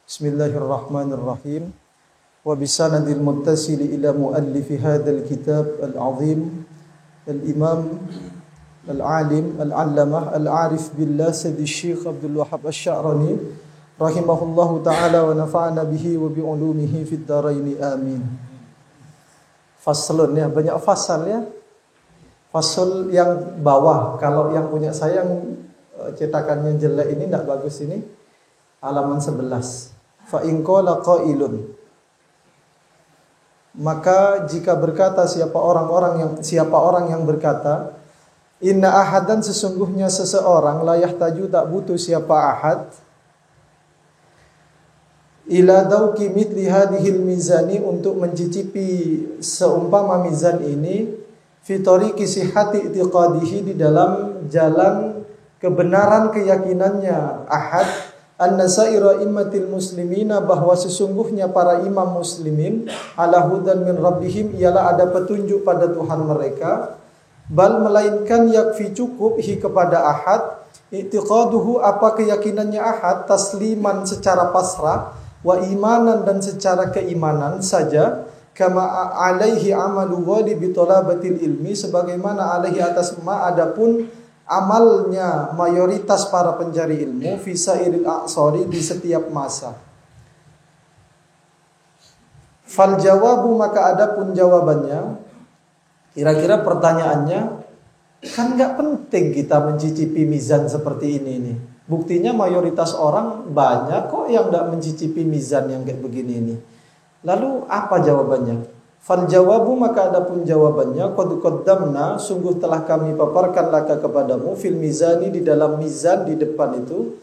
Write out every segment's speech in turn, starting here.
Bismillahirrahmanirrahim. Wa bisanadil muttasili ila muallifi hadzal kitab al-azim al-imam al-alim al-allamah al-arif billah Sayyid Syekh Abdul Wahhab Asy-Sya'rani rahimahullahu taala wa nafa'ana bihi wa bi ulumihi fid dharain amin. Faslun ya, banyak fasal ya. Fasal yang bawah, kalau yang punya saya yang cetakannya jelek ini tidak bagus ini. Halaman 11. Fa in qala qailun, maka jika berkata siapa orang yang berkata, inna ahadan, sesungguhnya seseorang, la yahtaju, tak butuh siapa ahad, ila dauki mithli hadhil mizani, untuk mencicipi seumpama mizan ini, fi tariqi sihhati i'tiqadihi, di dalam jalan kebenaran keyakinannya ahad, anna sa'ira immatil muslimina, bahwa sesungguhnya para imam muslimin, ala hudan min rabbihim, ialah ada petunjuk pada Tuhan mereka, bal, melainkan yakfi, cukup, hi, kepada ahad, i'tiqaduhu, apa keyakinannya ahad, tasliman, secara pasrah, wa imanan, dan secara keimanan saja, kama alaihi amalu ghalibi talabatil ilmi, sebagaimana alaihi, atas ma, adapun amalnya mayoritas para pencari ilmu, fi sairil a'sari, di setiap masa. Fal jawabu, maka adapun jawabannya, kira-kira pertanyaannya, kan nggak penting kita mencicipi mizan seperti ini. Buktinya mayoritas orang banyak kok yang nggak mencicipi mizan yang kayak begini ini. Lalu apa jawabannya? Fal jawabu, maka adapun jawabannya, qad qaddamna, sungguh telah kami paparkan laka kepadamu, fil mizani, di dalam mizan di depan itu,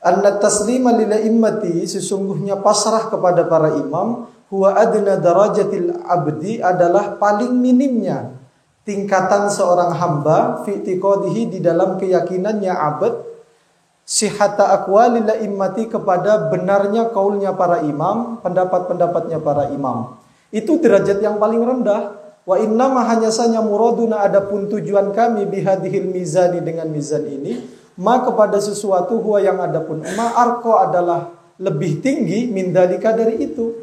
anna taslima lil immati, sesungguhnya pasrah kepada para imam, huwa adna darajatil abdi, adalah paling minimnya tingkatan seorang hamba, fi i'tiqadihi, di dalam keyakinannya abd, sihhata aqwalil immati, kepada benarnya kaulnya para imam, pendapat-pendapatnya para imam. Itu derajat yang paling rendah. Wa innama, hanya saja muraduna, adapun tujuan kami, bihadhil mizani, dengan mizan ini, ma, kepada sesuatu, huwa, yang adapun ma, arko, adalah lebih tinggi, min dalika, dari itu.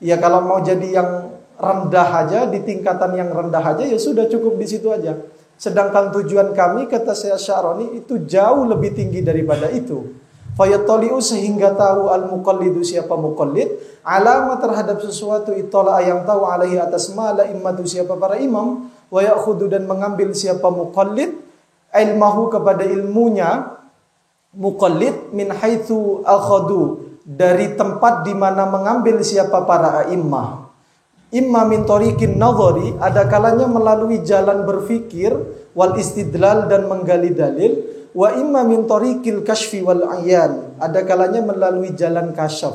Ya, kalau mau jadi yang rendah aja, di tingkatan yang rendah aja, ya sudah cukup di situ aja. Sedangkan tujuan kami, kata Syekh Asy-Sya'rani, itu jauh lebih tinggi daripada itu. Fayattali'u, sehingga tahu al-muqallidu, siapa muqallid, alama, terhadap sesuatu, ittala, yang tahu, alaihi, atas ma, la immatu, siapa para imam, wa ya'khudhu, dan mengambil siapa muqallid, ilmahu, kepada ilmunya muqallid, min haitsu akhadhu, dari tempat di mana mengambil siapa para a'immah. Imma min tariqin nadhari, ada kalanya melalui jalan berfikir, wal istidlal, dan menggali dalil, wa imma min tariqil kashfi wal ayan, ada kalanya melalui jalan kasyaf.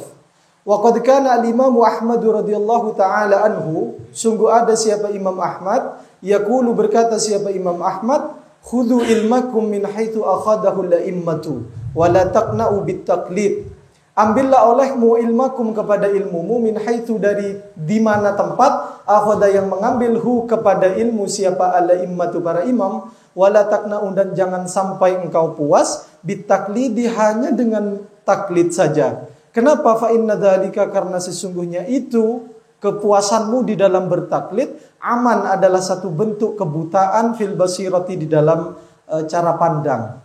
Wa qad kana al-Imam Ahmad radhiyallahu taala anhu, sungguh ada siapa Imam Ahmad, yaqulu, berkata siapa Imam Ahmad, khudhu ilmakum min haitsu akhadahu al-immatu wa la taqna'u bit taqlid. Ambillah olehmu ilmakum, kepada ilmumu, min haitsu, dari di mana tempat, akhadha, yang mengambil, hu, kepada ilmu siapa al-immatu, para imam, wala taqna'u, dan jangan sampai engkau puas, bitaklidi, hanya dengan taklid saja. Kenapa? Fa inna dzalika, karena sesungguhnya itu, kepuasanmu di dalam bertaklid, aman, adalah satu bentuk kebutaan, fil basirati, di dalam cara pandang.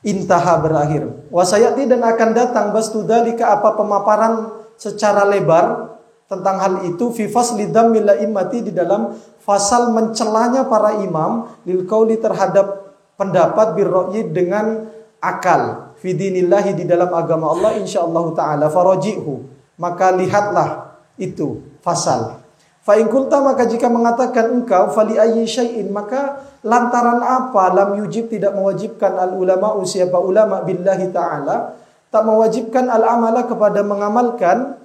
Intaha, berakhir. Wasayati, dan akan datang, bastu dzalika, apa pemaparan secara lebar tentang hal itu, fi fasli dhammil a'immati, di dalam fasal mencelanya para imam, lil qauli, terhadap pendapat, birra'yi, dengan akal, fi dinillahi, di dalam agama Allah, insyaallah taala, faraji'hu, maka lihatlah itu fasal. Fa in qulta, maka jika mengatakan engkau, fali ayyi syai'in, maka lantaran apa, lam yujib, tidak mewajibkan, al ulama'u, siapa ulama, billahi ta'ala, tak mewajibkan al amala, kepada mengamalkan,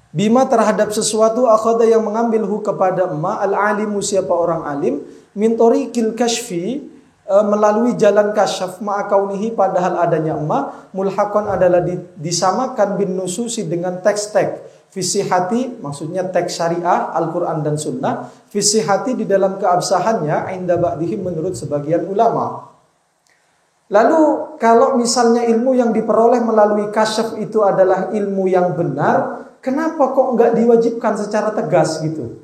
bima, terhadap sesuatu, akhadha, yang mengambil, hu, kepada ma, al-alimu, siapa orang alim, min tariqil kashfi, melalui jalan kasyaf, ma'akaunihi, padahal adanya ma, mulhaqan, adalah disamakan, bin nususi, dengan teks-teks, fisihati, maksudnya teks syariah, Al-Quran dan Sunnah, fisihati, di dalam keabsahannya, inda ba'dihim, menurut sebagian ulama. Lalu kalau misalnya ilmu yang diperoleh melalui kasyaf itu adalah ilmu yang benar, kenapa kok nggak diwajibkan secara tegas gitu?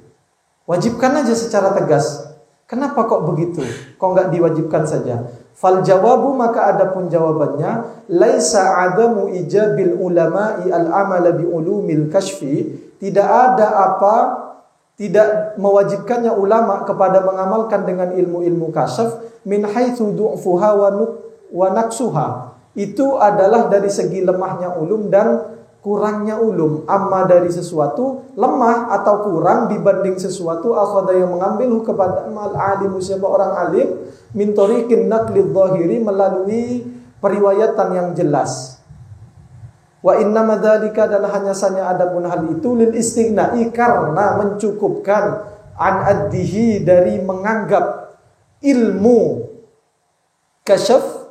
Wajibkan aja secara tegas. Kenapa kok begitu? Kok nggak diwajibkan saja? Fal jawabu, maka adapun jawabannya, laisa adamu ijabil ulama'i al-amala bi ulumil kashfi, tidak mewajibkannya ulama kepada mengamalkan dengan ilmu-ilmu kasyaf min haitsu du'fuha wa naqsuha. Itu adalah dari segi lemahnya ulum dan kurangnya ulum. Amma dari sesuatu lemah atau kurang dibanding sesuatu, akhadha yang mengambil kepada al-alimu, siapa orang alim, min tariqin naqli dhahiri, melalui periwayatan yang jelas. Wa inna madzalika, dan hanya saja adapun hal itu, lil istighna'i, karena mencukupkan, an addihi, dari menganggap ilmu kasyaf,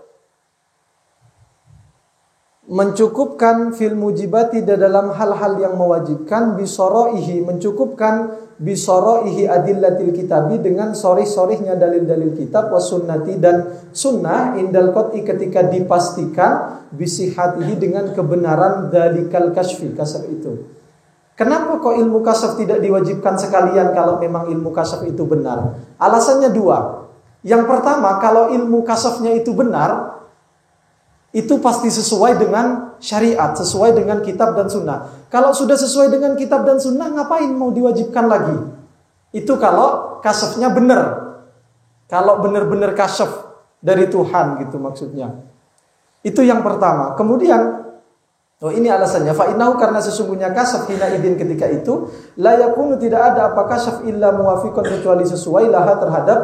mencukupkan fil mujibati, dalam hal-hal yang mewajibkan, bisoroihi, mencukupkan bisoroihi adillatil kitabi, dengan sorih-sorihnya dalil-dalil kitab, was sunnati, dan sunnah, indal qat'i, ketika dipastikan, bisihatihi, dengan kebenaran dalikal kasfi, kasaf itu. Kenapa kok ilmu kasaf tidak diwajibkan sekalian kalau memang ilmu kasaf itu benar? Alasannya dua. Yang pertama, kalau ilmu kasafnya itu benar, itu pasti sesuai dengan syariat, sesuai dengan kitab dan sunnah. Kalau sudah sesuai dengan kitab dan sunnah, ngapain mau diwajibkan lagi? Itu kalau kasyafnya benar. Kalau benar-benar kasyaf dari Tuhan gitu maksudnya. Itu yang pertama. Kemudian, ini alasannya, fa innahu, karena sesungguhnya kasyaf hina idin ketika itu, la yakunu, tidak ada apa kasyaf illa muwafiqan, kecuali sesuai laha terhadap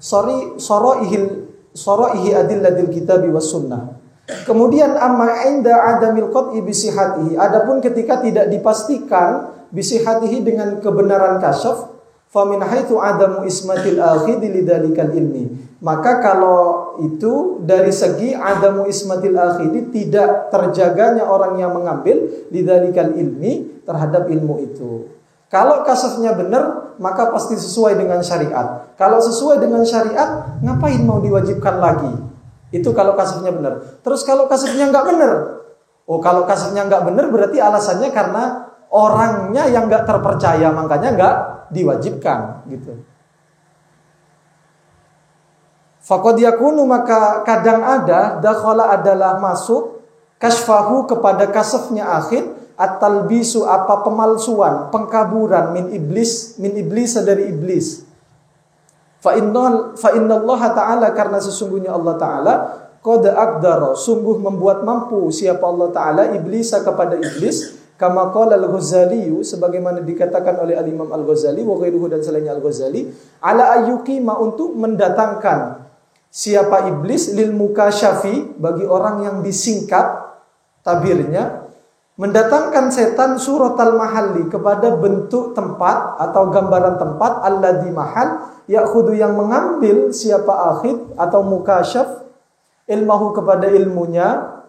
soroihi adillatil kitabi was sunnah. Kemudian amma inda adamil qat'i bisihatihi, adapun ketika tidak dipastikan bisihatihi, dengan kebenaran kasyaf, fa min haitsu adamu ismatil akhidi lidzalikal ilmi, maka kalau itu dari segi adamu ismatil akhidi, tidak terjaganya orang yang mengambil lidzalikal ilmi, terhadap ilmu itu. Kalau kasyafnya benar, maka pasti sesuai dengan syariat. Kalau sesuai dengan syariat, ngapain mau diwajibkan lagi? Itu kalau kasyafnya benar. Terus kalau kasyafnya nggak benar, kalau kasyafnya nggak benar berarti alasannya karena orangnya yang nggak terpercaya, makanya nggak diwajibkan, gitu. Faqad yakunu, maka kadang ada, dakhala, adalah masuk, kasfahu, kepada kasyafnya akhir, at-talbisu, apa pemalsuan, pengkaburan, min iblis dari iblis. Fa innallaha ta'ala, karena sesungguhnya Allah Ta'ala, qad aqdara, sungguh membuat mampu siapa Allah Ta'ala, iblisa, kepada iblis, kama qala al-Ghazali, sebagaimana dikatakan oleh al-Imam al-Ghazali wa ghairuhu, dan selainnya al-Ghazali, ala ayyukima, untuk mendatangkan siapa iblis, lil mukasyafi, bagi orang yang disingkat tabirnya, mendatangkan setan suratal mahalli, kepada bentuk tempat atau gambaran tempat, alladhi mahal, ya'khudhu, yang mengambil siapa akhid atau mukasyaf, ilmahu, kepada ilmunya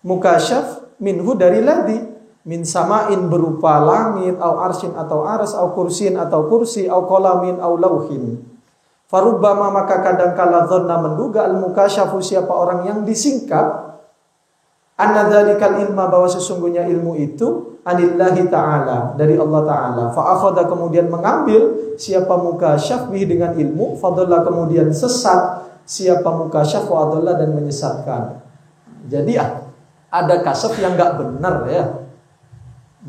mukasyaf, minhu, dari ladhi, min samain, berupa langit, au arsyin atau ars, au kursin atau kursi, au qalamin au lauhin. Farubbama, maka kadangkala dhanna, menduga, al mukasyafu, siapa orang yang disingkap, anna dzalikal ilma, bahwa sesungguhnya ilmu itu, anillahi ta'ala, dari Allah Ta'ala. Fa akhadha, kemudian mengambil siapa mukasyaf bihi, dengan ilmu, fadalla, kemudian sesat siapa mukasyaf, wa adalla, dan menyesatkan. Jadi ada kasyaf yang enggak benar ya.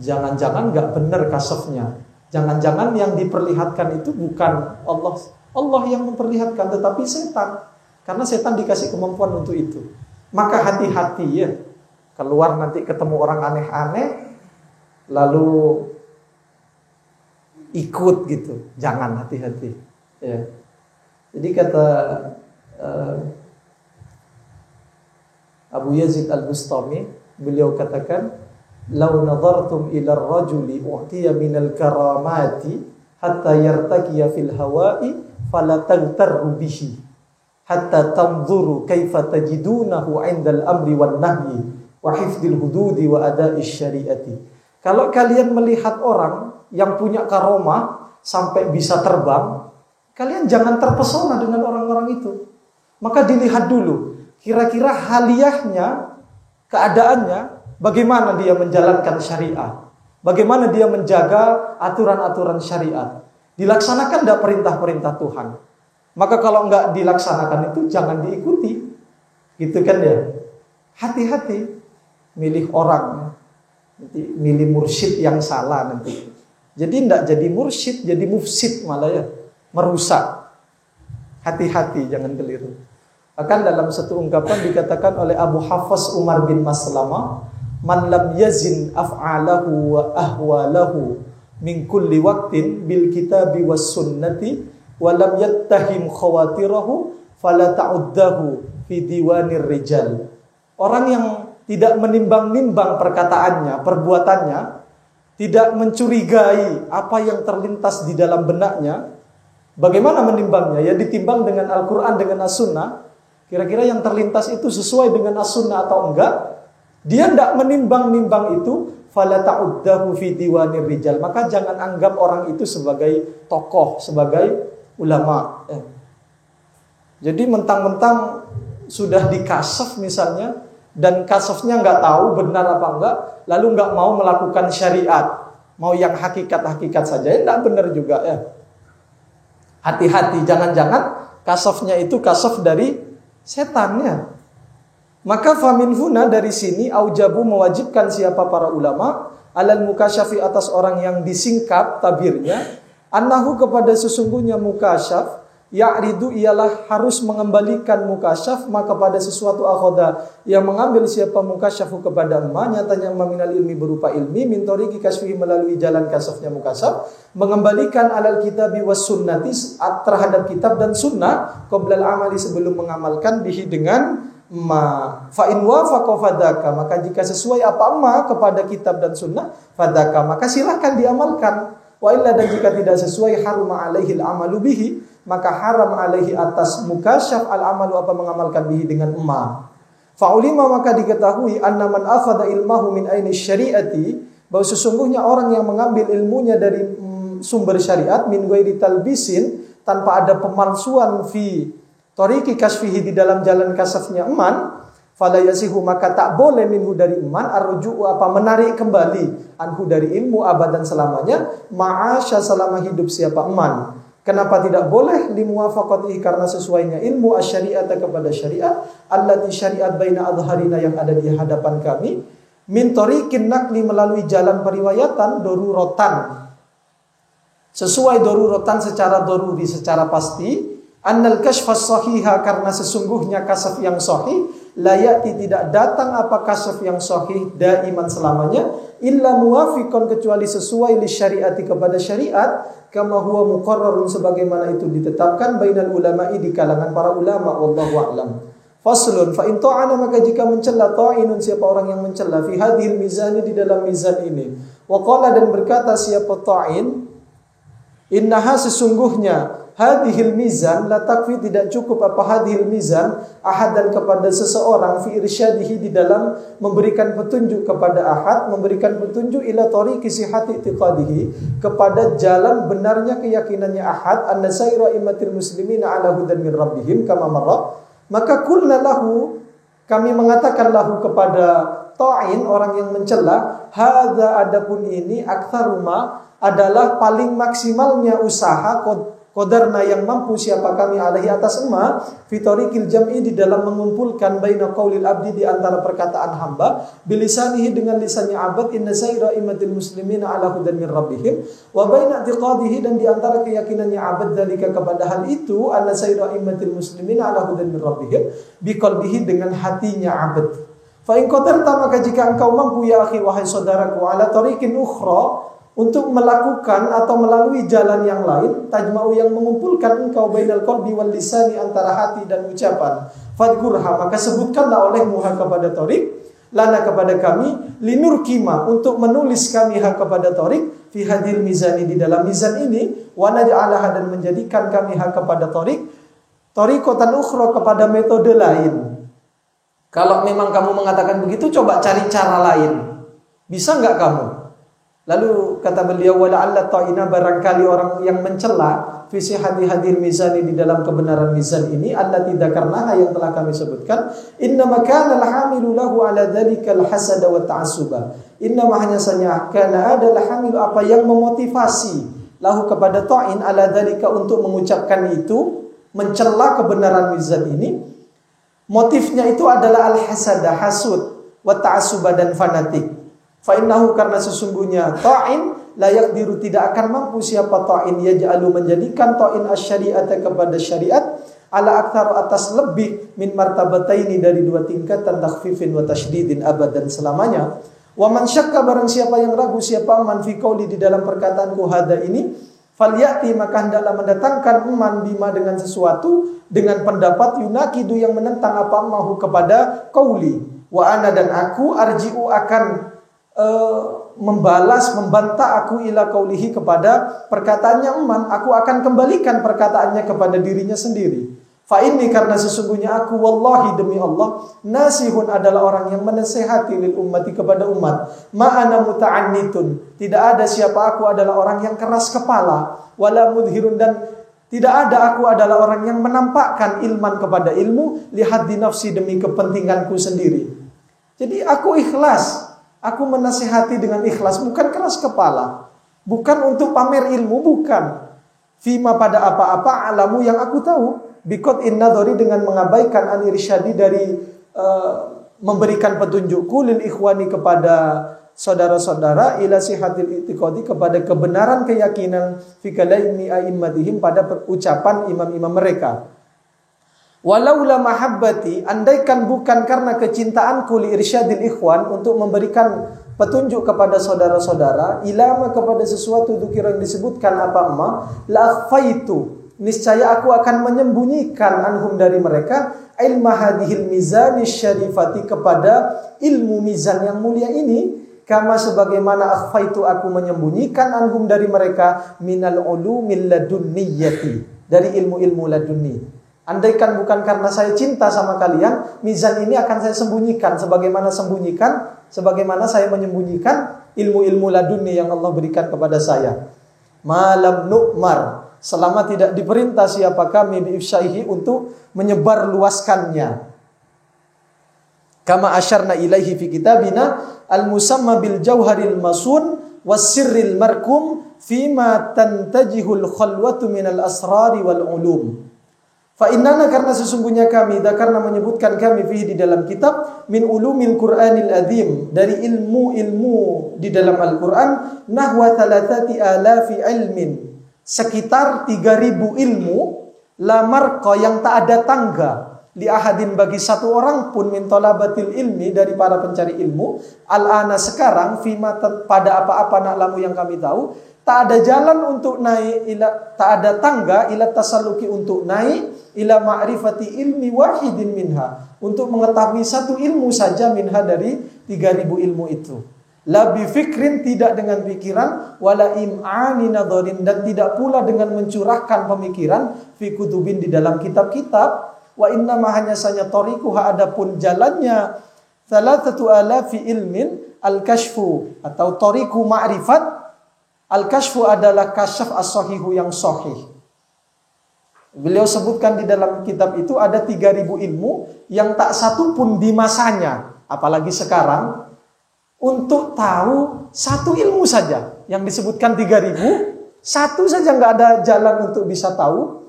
Jangan-jangan enggak benar kasyafnya. Jangan-jangan yang diperlihatkan itu bukan Allah yang memperlihatkan, tetapi setan. Karena setan dikasih kemampuan untuk itu. Maka hati-hati ya. Keluar nanti ketemu orang aneh-aneh, lalu ikut gitu. Jangan, hati-hati. Ya. Jadi kata Abu Yazid al-Bustami, beliau katakan, "Lau nadhartum ila ar-rajuli u'tiya minal karamati hatta yartaqiya fil hawa'i fala taghtarru bihi hatta tanzuru kaifa tajidunahu 'indal amri wan nahyi wa hifdzil hududi wa ada'is syariati." Kalau kalian melihat orang yang punya karomah sampai bisa terbang, kalian jangan terpesona dengan orang-orang itu. maka dilihat dulu kira-kira haliyahnya, keadaannya, bagaimana dia menjalankan syariat, bagaimana dia menjaga aturan-aturan syariat, dilaksanakan tidak perintah-perintah Tuhan. Maka kalau nggak dilaksanakan itu jangan diikuti, gitu kan ya. Hati-hati milih orang, nanti milih mursyid yang salah nanti. Jadi tidak jadi mursyid, jadi mufsid malah ya, merusak. Hati-hati, jangan keliru. Akan dalam satu ungkapan dikatakan oleh Abu Hafs Umar bin Maslamah, man lam yazin af'alahu wa ahwalahu min kulli waqtin bil kitabi was sunnati wa lam yattahim khawatirahu fala ta'uddahu fi diwanir rijal. Orang yang tidak menimbang-nimbang perkataannya, perbuatannya, tidak mencurigai apa yang terlintas di dalam benaknya. Bagaimana menimbangnya? Ya ditimbang dengan Al-Quran, dengan As-Sunnah. Kira-kira yang terlintas itu sesuai dengan As-Sunnah atau enggak? Dia tidak menimbang-nimbang itu, fala ta'uddahu fi diwanir rijal. Maka jangan anggap orang itu sebagai tokoh, sebagai ulama. Jadi mentang-mentang sudah dikasaf misalnya, dan kasafnya nggak tahu benar apa enggak, lalu nggak mau melakukan syariat, mau yang hakikat-hakikat saja, ya tidak benar juga ya. Hati-hati, jangan-jangan kasafnya itu kasaf dari setannya. Maka famin huna, dari sini aujabu mewajibkan siapa para ulama alal mukasyafi, atas orang yang disingkap tabirnya, annahu kepada sesungguhnya mukasyaf, ya'ridu ialah harus mengembalikan mukasyaf maka pada sesuatu akhoda, yang mengambil siapa mukasyafu kepada nyatanya minal ilmi berupa ilmi, min tariqi kasfihi melalui jalan kasafnya mukasyaf, mengembalikan alal kitabi was sunnati terhadap kitab dan sunnah, qoblal amali sebelum mengamalkan bihi dengan fa in wafaqa fadaka, maka jika sesuai apa kepada kitab dan sunnah, fadaka maka silahkan diamalkan. Wa illa, dan jika tidak sesuai, haruma alaihi al-amalu bihi, maka haram alaihi atas mukasyaf al-amalu apa mengamalkan bihi dengan fa'ulima, maka diketahui anna man akhadha ilmahu min aini syariati, bahwa sesungguhnya orang yang mengambil ilmunya dari sumber syariat, min ghairi talbisin, tanpa ada pemalsuan, fi tariqi kasfihi di dalam jalan kasafnya fala yasihu, maka tak boleh minhu dari arruju'u apa menarik kembali, anhu dari ilmu abadan selamanya, ma'asya selama hidup siapa Kenapa tidak boleh? Limuwafaqatihi, karena sesuainya ilmu asyari'ata kepada syariat, allati syariat baina adharina yang ada di hadapan kami, min tariqin naqli melalui jalan periwayatan, dorurotan sesuai dorurotan secara doruri, secara pasti, annal kashfas sahiha, karena sesungguhnya kasaf yang sahih, layati tidak datang apa kasaf yang sahih daiman selamanya, illa muwafiqan kecuali sesuai li syariati kepada syariat, kama huwa muqarrarun sebagaimana itu ditetapkan bainal ulama'i di kalangan para ulama, wallahu a'lam. Faslun, fa in ta'ana, maka jika mencela ta'inun siapa orang yang mencela, fi hadhil mizani di dalam mizan ini, wa qala dan berkata siapa ta'in, innaha sesungguhnya hadhil mizan la takfi tidak cukup apa hadhil mizan ahadan kepada seseorang fi irsyadihi di dalam memberikan petunjuk kepada ahad, memberikan petunjuk ila tariqi sihhati i'tiqadihi kepada jalan benarnya keyakinannya ahad, anna sayra immatil muslimina ala hudan min rabbihim kama marra, maka qulna lahu kami mengatakan lahu kepada ta'in orang yang mencela, hadza adapun ini aktsaruma adalah paling maksimalnya usaha qadarna yang mampu siapa kami alaihi atas fi tariqil jam'i di dalam mengumpulkan baina qaulil abdi di antara perkataan hamba, bilisanihi dengan lisannya abad, inna sayra imatil muslimina ala hudan min rabbihim, wa baina i'tiqadihi dan di antara keyakinannya abad dzalika kepada hal itu, anna sayra imatil muslimina ala hudan min rabbihim, biqalbihi dengan hatinya abad. Fa in qadarta, maka jika engkau mampu ya akhi wahai saudaraku, ala tariqin ukhra, untuk melakukan atau melalui jalan yang lain, tajma'u yang mengumpulkan engkau bainal qalbi wal lisani antara hati dan ucapan, fadhkurha maka sebutkanlah olehmu ha kepada tariq, lana kepada kami, linurkima untuk menulis kami ha kepada tariq, fi hadil mizani di dalam mizan ini, wa naj'alaha dan menjadikan kami ha kepada tariq, tariqatan ukhra kepada metode lain. Kalau memang kamu mengatakan begitu, coba cari cara lain. Bisa enggak kamu? Lalu kata beliau, wala'alla ta'ina, barangkali orang yang mencela fi sihhati hadil mizani, di dalam kebenaran mizan ini, allati dzakarnaha, yang telah kami sebutkan, innama kana al-hamilu lahu ala dzalika al-hasada wa ta'assuba. Innama, hanya saja, kana adalah hamilu, apa yang memotivasi lahu kepada ta'in, ala dzalika, untuk mengucapkan itu, mencela kebenaran mizan ini, motifnya itu adalah al-hasada, hasud, wa ta'assuba, dan fanatik. Fa innahu, karena sesungguhnya ta'in la yaqdiru, tidak akan mampu siapa ta'in, yaj'alu, menjadikan ta'in asy-syari'ata, kepada syariat, ala aktsar, atas lebih, min martabataini, dari dua tingkatan, takhfifin wa tasydidin, abadan, selamanya. Wa man syakka, barang siapa yang ragu, siapa man fi qauli, di dalam perkataanku hada ini, falyati, maka hendaklah mendatangkan man bima, dengan sesuatu, dengan pendapat, yunakidu, yang menentang apa mahu, kepada qauli. Wa ana, dan aku, arji'u, akan membalas, membantah aku, ila qaulihi, kepada perkataannya eman, aku akan kembalikan perkataannya kepada dirinya sendiri. Fa inni, karena sesungguhnya aku, wallahi, demi Allah, nasihun, adalah orang yang menasihati, lil ummati, kepada umat, ma'ana muta'annitun, tidak ada siapa aku adalah orang yang keras kepala, wala mudhirun, dan tidak ada aku adalah orang yang menampakkan ilman, kepada ilmu, lihaddi nafsi, demi kepentinganku sendiri. Jadi aku ikhlas, aku menasihati dengan ikhlas, bukan keras kepala, bukan untuk pamer ilmu, bukan. Fima, pada apa-apa, alamu, yang aku tahu, bikot innadhari, dengan mengabaikan anirsyadi, dari memberikan petunjukku, lil ikhwani, kepada saudara-saudara, ila sihatil i'tiqadi, kepada kebenaran keyakinan, fi kalaimi a'immatihim, pada ucapan imam-imam mereka. Walaula mahabbati, andaikan bukan karena kecintaanku, li irsyadil ikhwan, untuk memberikan petunjuk kepada saudara-saudara, ilama, kepada sesuatu dzikir yang disebutkan apa ma, la akhfaitu, niscaya aku akan menyembunyikan, anhum, dari mereka, ilma hadhil mizani syarifati, kepada ilmu mizan yang mulia ini, kama, sebagaimana akhfaitu, aku menyembunyikan, anhum, dari mereka, minal ulumil ladunniyati, dari ilmu-ilmu ladunni. Andaikan bukan karena saya cinta sama kalian, mizan ini akan saya sembunyikan, sebagaimana saya menyembunyikan ilmu-ilmu laduni yang Allah berikan kepada saya. Malam nu'mar, selama tidak diperintah siapa kami bi'ifsyaihi, untuk menyebar luaskannya. Kama asyarna ilaihi fi kitabina al-musamma bil jauharil masun was sirril markum fima tantajihul khalwatu minal asrari wal ulum. Fa innana, karena sesungguhnya kami, karena menyebutkan kami fihi, di dalam kitab, min ulumil Qur'anil azim, dari ilmu-ilmu di dalam Al-Qur'an, nahwa 3,000 ilmin, sekitar 3.000 ilmu, la marqa, yang tak ada tangga, li ahadin, bagi satu orang pun, min talabatil ilmi, dari para pencari ilmu, al-ana, sekarang, fima, pada apa-apa na'lamu, yang kami tahu, tak ada jalan untuk naik, tak ada tangga, ila tasalluki, untuk naik, ila ma'rifati ilmi wahidin minha, untuk mengetahui satu ilmu saja, minha, dari 3.000 ilmu itu. La bifikrin, tidak dengan pikiran, wala im'ani nadharin, dan tidak pula dengan mencurahkan pemikiran, fi kutubin, di dalam kitab-kitab, wa innama, hanya saja, tariquha, adapun jalannya, 3,000 ilmin, al-kashfu, atau tariqu ma'rifat, al-kashfu adalah kasyaf as-sahihu, yang sahih. Beliau sebutkan di dalam kitab itu ada 3.000 ilmu yang tak satu pun di masanya, apalagi sekarang, untuk tahu satu ilmu saja yang disebutkan 3.000, satu saja nggak ada jalan untuk bisa tahu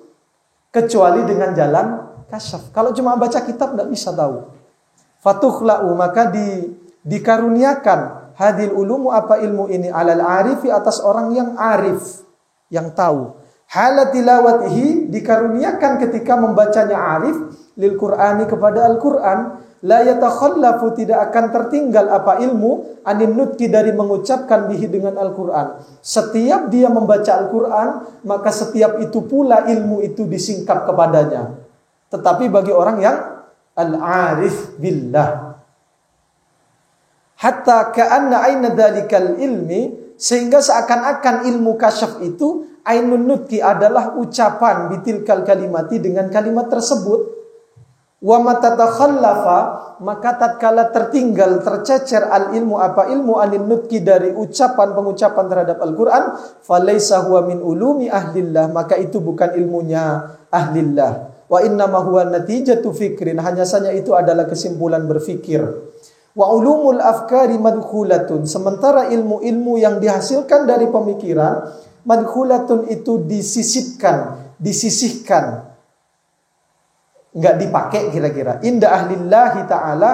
kecuali dengan jalan kasyaf. Kalau cuma baca kitab nggak bisa tahu. Fatukhla'u, maka dikaruniakan hadil ulumu, apa ilmu ini, alal arifi, atas orang yang arif, yang tahu. Halat tilawatihi, dikaruniakan ketika membacanya arif, lil Qur'ani, kepada Al-Qur'an, la yatakhallafu, tidak akan tertinggal apa ilmu, anin nutki, dari mengucapkan bihi, dengan Al-Qur'an. Setiap dia membaca Al-Qur'an, maka setiap itu pula ilmu itu disingkap kepadanya. Tetapi bagi orang yang al-arif billah, hatta ka'anna aina dalikal ilmi, sehingga seakan-akan ilmu kasyaf itu, ainun nutki, adalah ucapan, bitilkal kalimati, dengan kalimat tersebut. Wa matatakhallafa, maka tatkala tertinggal, tercecer al-ilmu apa ilmu anin nutqi dari pengucapan terhadap Al-Qur'an, falaisa huwa min ulumi ahlillah, maka itu bukan ilmunya ahlillah. Wa innama huwa natijatu fikrin, hanya saja itu adalah kesimpulan berfikir. Wa ulumul afkari madkhulatun, sementara ilmu-ilmu yang dihasilkan dari pemikiran, madkhulatun itu disisihkan, nggak dipakai kira-kira. Inda ahlillahi ta'ala,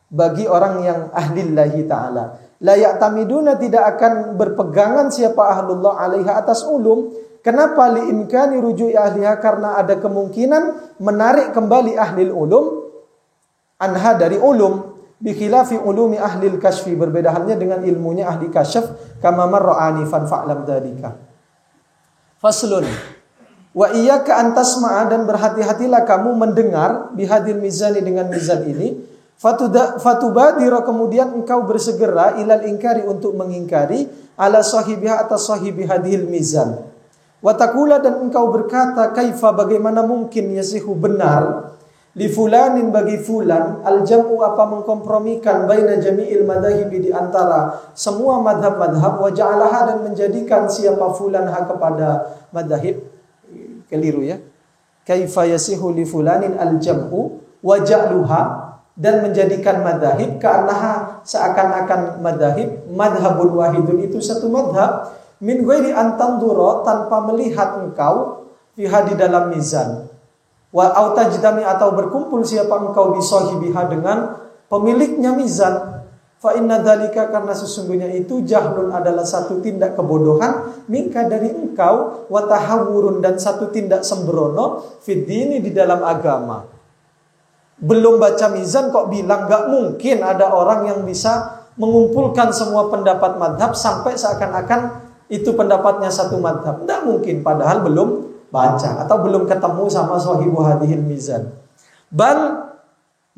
bagi orang yang ahlillahi ta'ala. La ya'tamiduna, tidak akan berpegangan siapa ahlullah alaiha atas ulum. Kenapa? Li'imkani ruju'i ahliha, karena ada kemungkinan menarik kembali ahlil ulum anha dari ulum. Bikhilafi ulumi ahlil kasfi, berbeda halnya dengan ilmunya ahli kasyaf. Kama marra anifan fa'lam dzalika. Faslun. Wa iyyaka an tasma'a, dan berhati-hatilah kamu mendengar bihadil mizani, dengan mizan ini. Fatubadira, kemudian engkau bersegera ilal ingkari, untuk mengingkari ala sahibiha atas sahibi hadhil mizan. Wa taqula, dan engkau berkata, kaifa, bagaimana mungkin, yasihu, benar, li fulanin, bagi fulan, al jam'u apa mengkompromikan, baina jami'il madahibi, di antara semua madhab-madhab, wa ja'alaha, dan menjadikan siapa fulan ha kepada madhahib. Keliru ya. Kaifa yasihu li fulanin al jam'u wa ja'luha, dan menjadikan madhahib ka'annaha, seakan-akan madhahib, madhabun wahidun, itu satu madhab, min ghairi an tandura, tanpa melihat engkau, fiha, di dalam mizan. Wa au tajdami, atau berkumpul siapa engkau, bi sahibiha, dengan pemiliknya mizan. Fa inna dzalika, karena sesungguhnya itu, jahlun, adalah satu tindak kebodohan, minka, dari engkau, wa tahawurun, dan satu tindak sembrono, fid dini, di dalam agama. Belum baca mizan kok bilang gak mungkin ada orang yang bisa mengumpulkan semua pendapat madhab sampai seakan-akan itu pendapatnya satu madhab. Tidak mungkin, padahal belum baca atau belum ketemu sama sahibu hadhil mizan. Bal,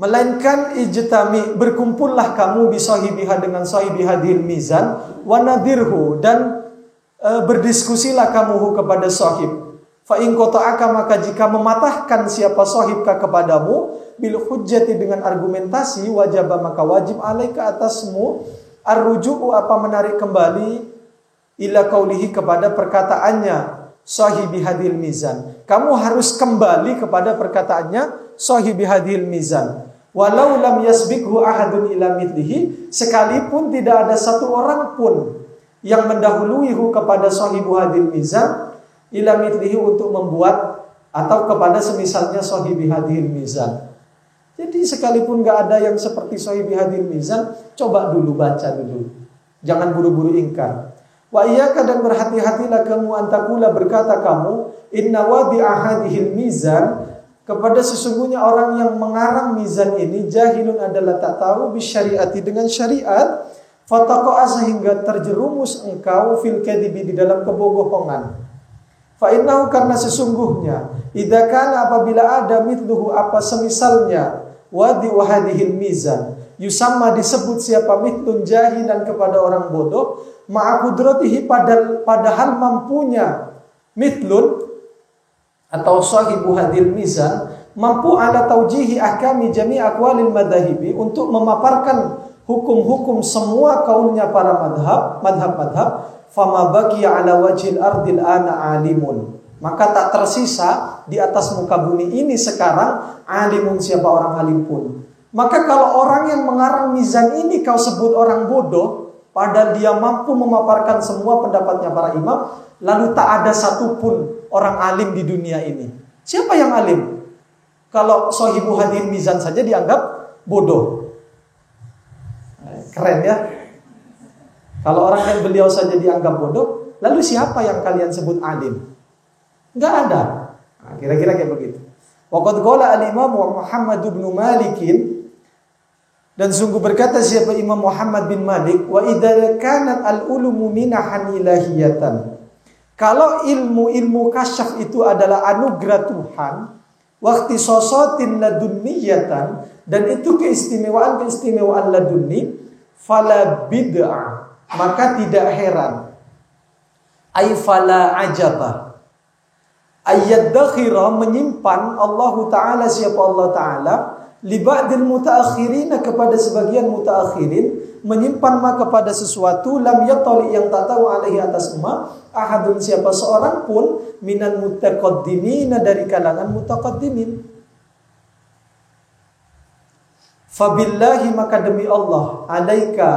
melainkan ijtami, berkumpullah kamu bisahibiha, dengan sahibi hadhil mizan, wa nadirhu, dan berdiskusilah kamu kepada sahib. Fa in qata'aka, maka jika mematahkan siapa sahibka kepadamu, bil hujjati, dengan argumentasi, wajib, maka wajib alaika, atasmu, arruju'u, apa menarik kembali, ila qaulihi, kepada perkataannya sahibi hadhil mizan. Kamu harus kembali kepada perkataannya sahibi hadhil mizan. Walau lam yasbikhu ahadun ila mithlihi, sekalipun tidak ada satu orang pun yang mendahuluihu kepada sahibu hadhil mizan, ila mithlihi, untuk membuat atau kepada semisalnya sahibi hadhil mizan. Jadi sekalipun gak ada yang seperti sahibi hadhil mizan, coba dulu, baca dulu, jangan buru-buru ingkar. Wa iyyaka, dan berhati-hatilah kamu, antakula, berkata kamu, inna wadi'a hadhil mizan, kepada sesungguhnya orang yang mengarang mizan ini, jahilun, adalah tak tahu, bisyariati, dengan syariat, fataqa'a, sehingga terjerumus engkau, fil kadhibi, di dalam kebohongan. Fa innahu, karena sesungguhnya, idza kana, apabila ada, mithluhu, apa semisalnya, wadi'u hadhil mizan, yusamma, disebut siapa, mithlun jahilan, kepada orang bodoh, ma'akudratihi, padahal mampunya mithlun atau sahibu hadil mizan, mampu ala taujihi ahkami jami' aqwalil madhahibi, untuk memaparkan hukum-hukum semua kaulnya para madhab, fama baqiya ala wajhil ardil ana alimun, maka tak tersisa di atas muka bumi ini sekarang alimun, siapa orang alim pun. Maka kalau orang yang mengarang mizan ini kau sebut orang bodoh, padahal dia mampu memaparkan semua pendapatnya para imam, lalu tak ada satupun orang alim di dunia ini. Siapa yang alim? Kalau sahibu hadhil mizan saja dianggap bodoh. Keren ya. Kalau orang yang beliau saja dianggap bodoh, lalu siapa yang kalian sebut alim? Enggak ada. Nah, kira-kira kayak begitu. Waqad qala al-Imam Muhammad bin Malik, dan sungguh berkata siapa Imam Muhammad bin Malik, wa idza kanat al-ulumu minahan ilahiyatan, kalau ilmu-ilmu kasyaf itu adalah anugerah Tuhan, waqti sosotin ladunniyatan, dan itu keistimewaan ladunni, fala bid'ah, maka tidak heran, ay fala ajaba, Ayyadakhira menyimpan Allah Ta'ala, siapa Allah Ta'ala, li ba'dil mutaakhirina kepada sebagian mutaakhirin, menyimpan ma kepada sesuatu lam yatali yang tak tahu alaihi atas ma ahadun siapa seorang pun minal mutaqaddimina dari kalangan mutaqaddimin. Fabillahi maka demi Allah, alaika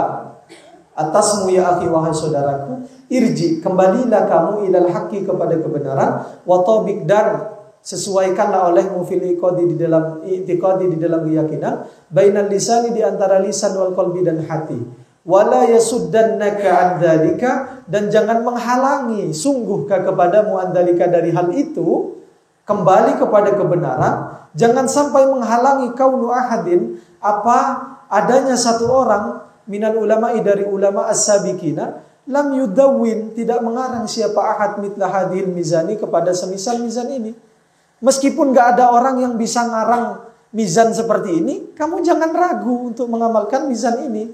atasmu ya akhi wahai saudaraku, irji kembalilah kamu ilal haqqi kepada kebenaran, wa tabiq dan sesuaikanlah olehmu fil iqadi di dalam i'tiqadi di dalam keyakinan, bainal lisani di antara lisan wal qalbi dan hati, wala yasuddannaka an dzalika dan jangan menghalangi sungguhkah kepadamu an dzalika dari hal itu, kembali kepada kebenaran, jangan sampai menghalangi kaunu ahadin apa adanya satu orang minal ulama'i dari ulama as-sabiqina lam yudawwin tidak mengarang siapa ahad mitla hadhil mizani kepada semisal mizan ini. Meskipun gak ada orang yang bisa ngarang mizan seperti ini, kamu jangan ragu untuk mengamalkan mizan ini.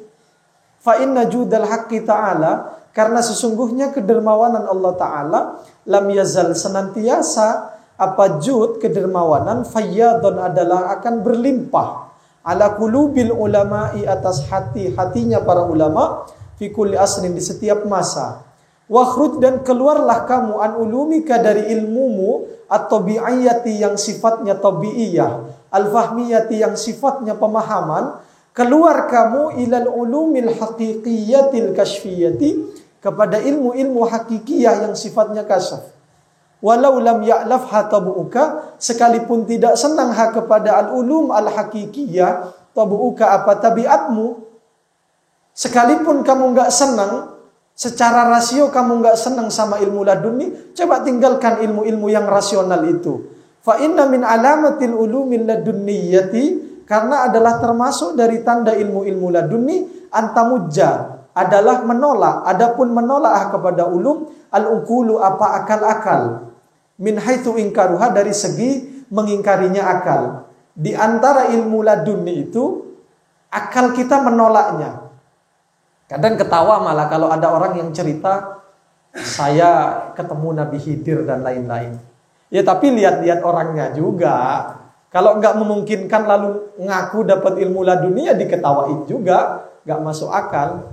Fa inna judal haqqi ta'ala, karena sesungguhnya kedermawanan Allah Ta'ala lam yazal senantiasa apa jud kedermawanan fayyadun adalah akan berlimpah ala qulubil ulama'i atas hati-hatinya para ulama fi kulli asrin di setiap masa. Wakhruj dan keluarlah kamu an ulumika dari ilmumu at-tabi'iyyati yang sifatnya tabi'iyah, al-fahmiyati yang sifatnya pemahaman, keluar kamu ilal ulumil haqiqiyatil kashfiyati kepada ilmu-ilmu hakikiyah yang sifatnya kasyaf. Walau lam ya'lafha tabu'uka sekalipun tidak senang kepada al-ulum al-hakikiyah tabu'uka apa tabiatmu, sekalipun kamu enggak senang secara rasio, kamu enggak senang sama ilmu laduni, coba tinggalkan ilmu-ilmu yang rasional itu. Fa inna min alamatil ulumil ladunniyati, karena adalah termasuk dari tanda ilmu-ilmu laduni antamujja adalah menolak, adapun menolak kepada ulum al-uqulu apa akal-akal, min haitsu ingkaruha dari segi mengingkarinya akal. Di antara ilmu laduni itu akal kita menolaknya. Kadang ketawa malah kalau ada orang yang cerita saya ketemu Nabi Khidir dan lain-lain. Ya tapi lihat-lihat orangnya juga. Kalau nggak memungkinkan lalu ngaku dapat ilmu laduni ya diketawain juga, nggak masuk akal.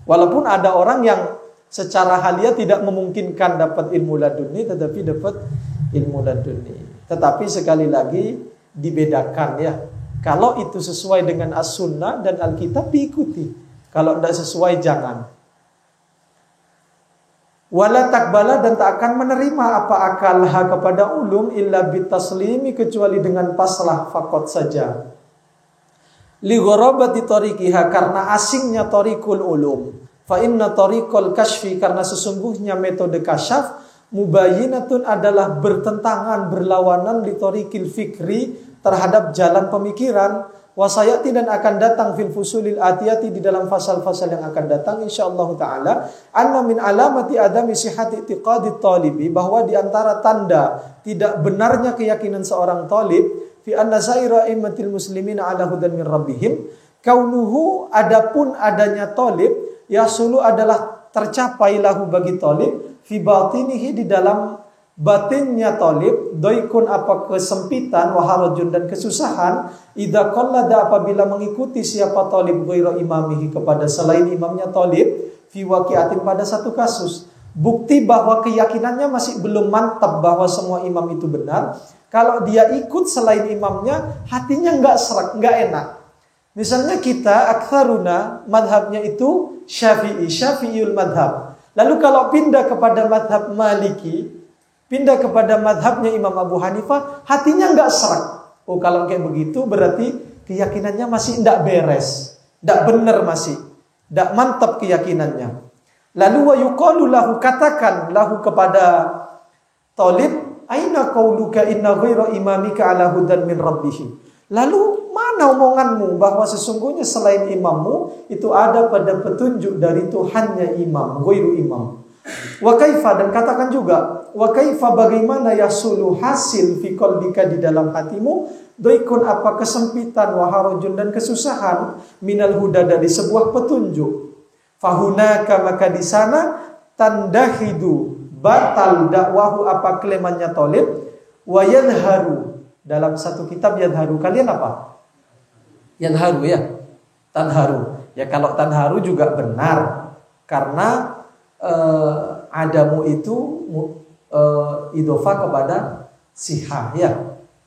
Walaupun ada orang yang secara haliah tidak memungkinkan dapat ilmu laduni tetapi dapat ilmu laduni. Tetapi sekali lagi dibedakan ya. Kalau itu sesuai dengan as-sunnah dan Alkitab diikuti. Kalau tidak sesuai jangan. Wala takbala dan tak akan menerima apa akalha kepada ulum illa bitaslimi kecuali dengan pasrah faqat saja. Li gharabati tariqiha karena asingnya tariqul ulum. Fa inna tariqul kashfi karena sesungguhnya metode kasyaf mubayyinatun adalah bertentangan berlawanan li tariqil fikri terhadap jalan pemikiran. Wasayati dan akan datang fil fusulil atiyati di dalam fasal-fasal yang akan datang insyaallah taala anna min alamati adami sihhati i'tiqadi talibi bahwa di antara tanda tidak benarnya keyakinan seorang talib fi anna saira immatil muslimin ala hudan min rabbihim kaunuhu adapun adanya talib yasulu adalah tercapai lahu bagi talib fi batinihi di dalam batinnya talib doikun apa kesempitan waharajun dan kesusahan idza qallada apabila mengikuti siapa talib ghairu imamihi kepada selain imamnya talib fi waqi'atin pada satu kasus bukti bahwa keyakinannya masih belum mantap bahwa semua imam itu benar. Kalau dia ikut selain imamnya hatinya enggak serak, enggak enak. Misalnya kita aktsaruna madhabnya itu Syafi'iyul madhab. Lalu kalau pindah kepada madhab Maliki, pindah kepada madhabnya Imam Abu Hanifah, hatinya enggak serak. Oh kalau kayak begitu berarti keyakinannya masih enggak beres, enggak benar masih, enggak mantap keyakinannya. Lalu wa yuqalu lahu katakan lahu kepada talib, aina qauluka inna ghaira imamika ala hudan min rabbih. Lalu mana omonganmu bahwa sesungguhnya selain imammu itu ada pada petunjuk dari Tuhannya imam, ghairu imam. Wa kaifa dan katakan juga wa kaifa bagaimana yasulu hasil fi qalbika di dalam hatimu doikun apa kesempitan wa harajun dan kesusahan minal huda dari sebuah petunjuk. Fahunaka maka di sana tandahidu batal dakwahu apa klamannya tolib, wa yanharu. Dalam satu kitab yanharu, kalian apa? Yanharu ya, tanharu. Ya kalau tanharu juga benar, karena adamu itu idhofah kepada siha ya.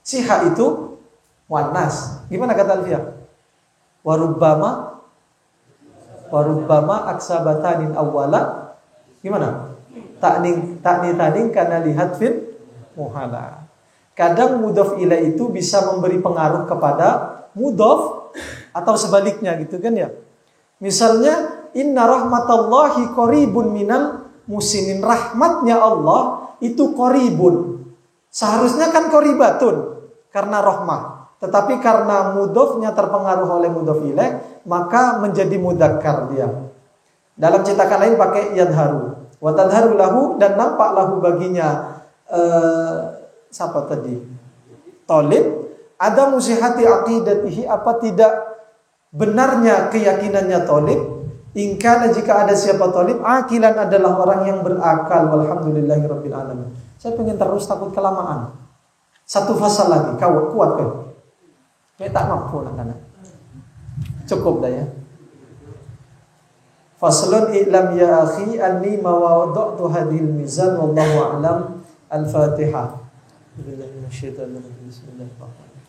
Siha itu muannas. Gimana kata Alfiah? Warubbama aksabatanin awwala. Gimana? Ta'ni karena lihat fit muhala. Kadang mudhof ilaih itu bisa memberi pengaruh kepada mudhof atau sebaliknya gitu kan ya. Misalnya inna rahmatallahi qaribun minal musinin. Rahmatnya Allah itu qaribun. Seharusnya kan qaribatun karena rahmah. Tetapi karena mudhofnya terpengaruh oleh mudhof ilaih, maka menjadi mudzakkar dia. Dalam cetakan lain pakai yadharu. Wa tadharu lahu, dan nampak lahu baginya siapa tadi? Tolib. Ada musihati aqidatihi, apa tidak benarnya keyakinannya tolib. Ingkana jika ada siapa tolib, akilan adalah orang yang berakal. Walhamdulillahirabbil alamin. Saya pengen terus, takut kelamaan. Satu fasal lagi, kuat kan? Kayak tak mampu nak. Cukup dah ya. Faslun i'lam ya akhi anni mawadatu hadhil mizan wallahu a'lam. Al-Fatihah. Bismillahirrahmanirrahim.